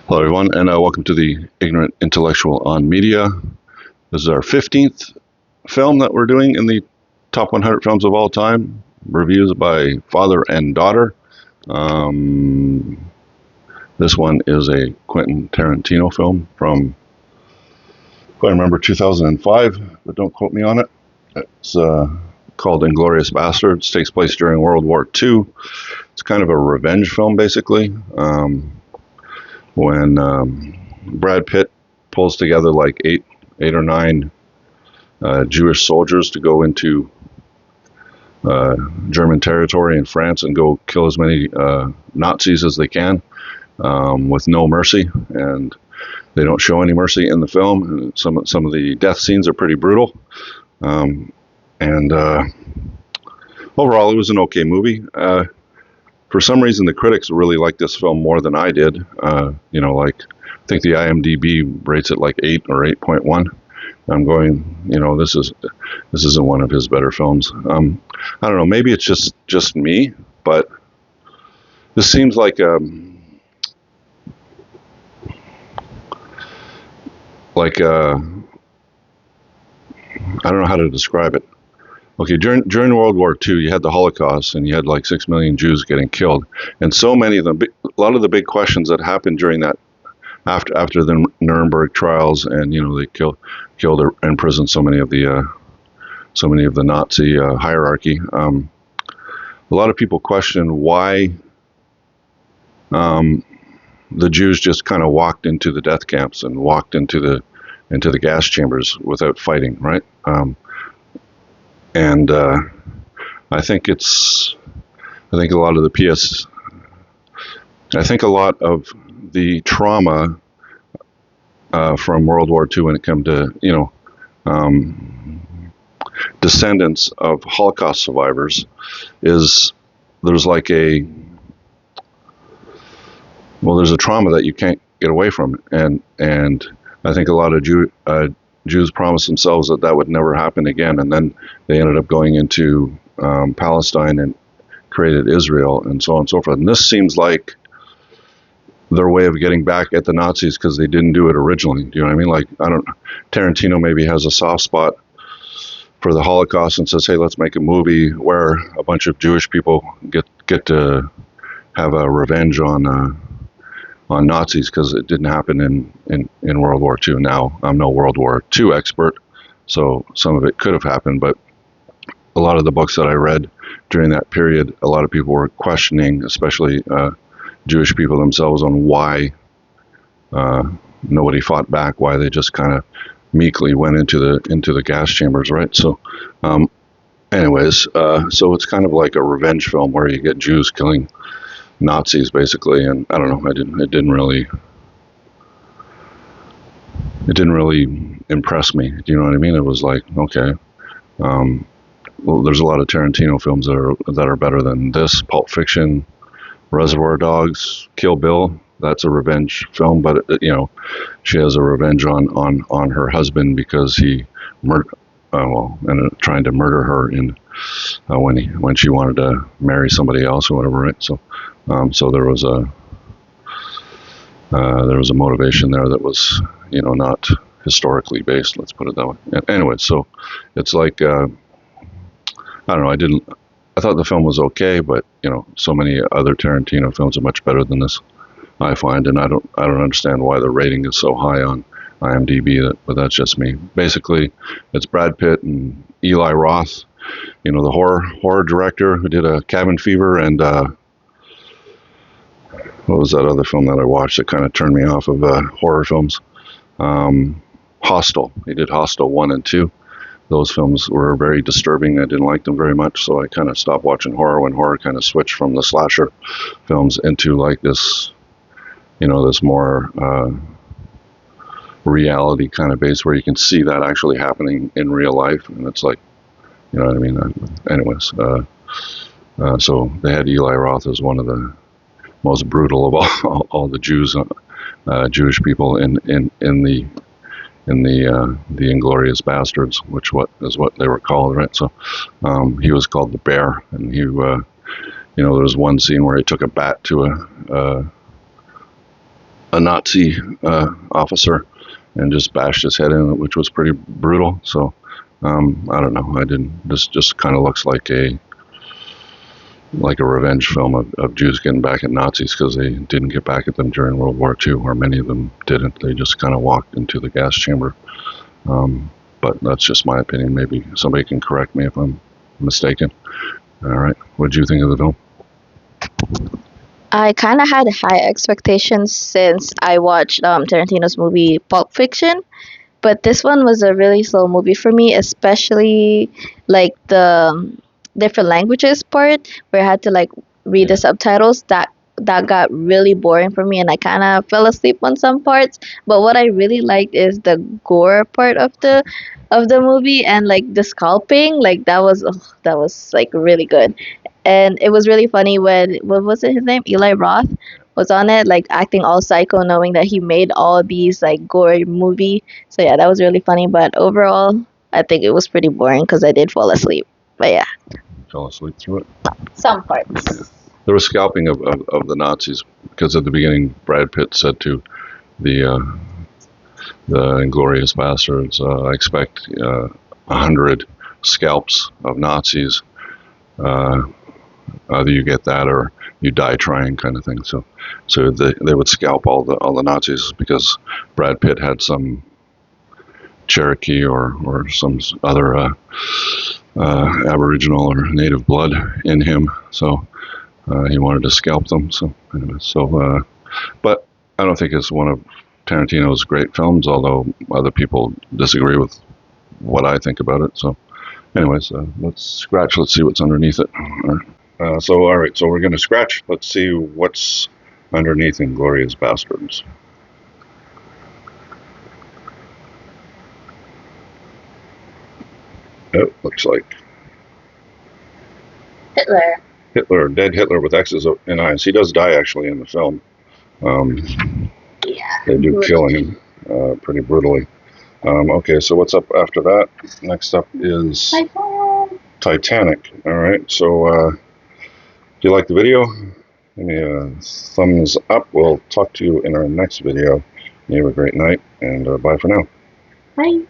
Hello, everyone, and welcome to the Ignorant Intellectual on Media. This is our 15th film that we're doing in the top 100 films of all time. Reviews by father and daughter. This one is a Quentin Tarantino film from, if I remember, 2005, but don't quote me on it. It's called Inglorious Basterds. Takes place during World War II. It's kind of a revenge film, basically. When Brad Pitt pulls together like eight or nine Jewish soldiers to go into German territory in France and go kill as many Nazis as they can with no mercy, and they don't show any mercy in the film. Some of the death scenes are pretty brutal, and overall, it was an okay movie. For some reason, the critics really liked this film more than I did. I think the IMDb rates it like 8 or 8.1. I'm going, this isn't one of his better films. I don't know, maybe it's just me, but this seems like I don't know how to describe it. Okay, during World War II, you had the Holocaust, and you had like 6 million Jews getting killed, and so many of them. A lot of the big questions that happened during that, after the Nuremberg trials, and they killed or imprisoned so many of the Nazi hierarchy. A lot of people question why the Jews just kind of walked into the death camps and walked into the gas chambers without fighting, right? And I think a lot of the trauma from World War II when it came to descendants of Holocaust survivors is there's a trauma that you can't get away from, and I think a lot of Jews promised themselves that would never happen again, and then they ended up going into Palestine and created Israel and so on and so forth. And this seems like their way of getting back at the Nazis because they didn't do it originally. Do you know what I mean? Like, Tarantino maybe has a soft spot for the Holocaust and says, hey, let's make a movie where a bunch of Jewish people get to have a revenge on Nazis, because it didn't happen in World War II. Now, I'm no World War II expert, so some of it could have happened, but a lot of the books that I read during that period, a lot of people were questioning, especially Jewish people themselves, on why nobody fought back, why they just kind of meekly went into the gas chambers, right? So, so it's kind of like a revenge film where you get Jews killing Nazis, basically, and I don't know. It didn't really impress me. Do you know what I mean? It was like, okay, well, there's a lot of Tarantino films that are better than this. Pulp Fiction, Reservoir Dogs, Kill Bill. That's a revenge film, but she has a revenge on her husband because he ended up trying to murder her when she wanted to marry somebody else or whatever, right? So there was a motivation there that was not historically based. Let's put it that way. Anyway, so it's like I don't know. I thought the film was okay, but so many other Tarantino films are much better than this, I find, and I don't understand why the rating is so high on IMDb. But that's just me. Basically, it's Brad Pitt and Eli Roth, the horror director who did a Cabin Fever and what was that other film that I watched that kind of turned me off of horror films? Hostel. He did Hostel 1 and 2. Those films were very disturbing. I didn't like them very much, so I kind of stopped watching horror when horror kind of switched from the slasher films into like this, this more reality kind of base where you can see that actually happening in real life, and it's like, you know what I mean? Anyways, so they had Eli Roth as one of the most brutal of all the Jewish people in the Inglorious Basterds, which is what they were called, right? So he was called the Bear, and there was one scene where he took a bat to a Nazi officer and just bashed his head in, which was pretty brutal. So I don't know. I didn't. This just kind of looks like a revenge film of Jews getting back at Nazis because they didn't get back at them during World War II, or many of them didn't. They just kind of walked into the gas chamber. But that's just my opinion. Maybe somebody can correct me if I'm mistaken. All right. What did you think of the film? I kind of had high expectations since I watched Tarantino's movie Pulp Fiction, but this one was a really slow movie for me, especially like the different languages part where I had to like read the subtitles. That got really boring for me, and I kind of fell asleep on some parts. But what I really liked is the gore part of the movie, and like the scalping. Like that was like really good, and it was really funny when what was it his name, Eli Roth, was on it, like acting all psycho, knowing that he made all these like gore movie. So yeah, that was really funny. But overall, I think it was pretty boring because I did fall asleep. But yeah, Fell asleep through it. some parts. There was scalping of the Nazis because at the beginning Brad Pitt said to the Inglorious Basterds, I expect 100 scalps of Nazis. Either you get that or you die trying, kind of thing. So they would scalp all the Nazis because Brad Pitt had some Cherokee or some other Aboriginal or Native blood in him. So he wanted to scalp them. So anyway, but I don't think it's one of Tarantino's great films, although other people disagree with what I think about it. So anyways, let's scratch. Let's see what's underneath it. All right, so we're going to scratch. Let's see what's underneath Inglorious Basterds. Oh, looks like Hitler. Dead Hitler with X's in eyes. He does die actually in the film. Yeah. They do kill him pretty brutally. Okay, so what's up after that? Next up is Titanic. All right, so if you like the video, give me a thumbs up. We'll talk to you in our next video. You have a great night, and bye for now. Bye.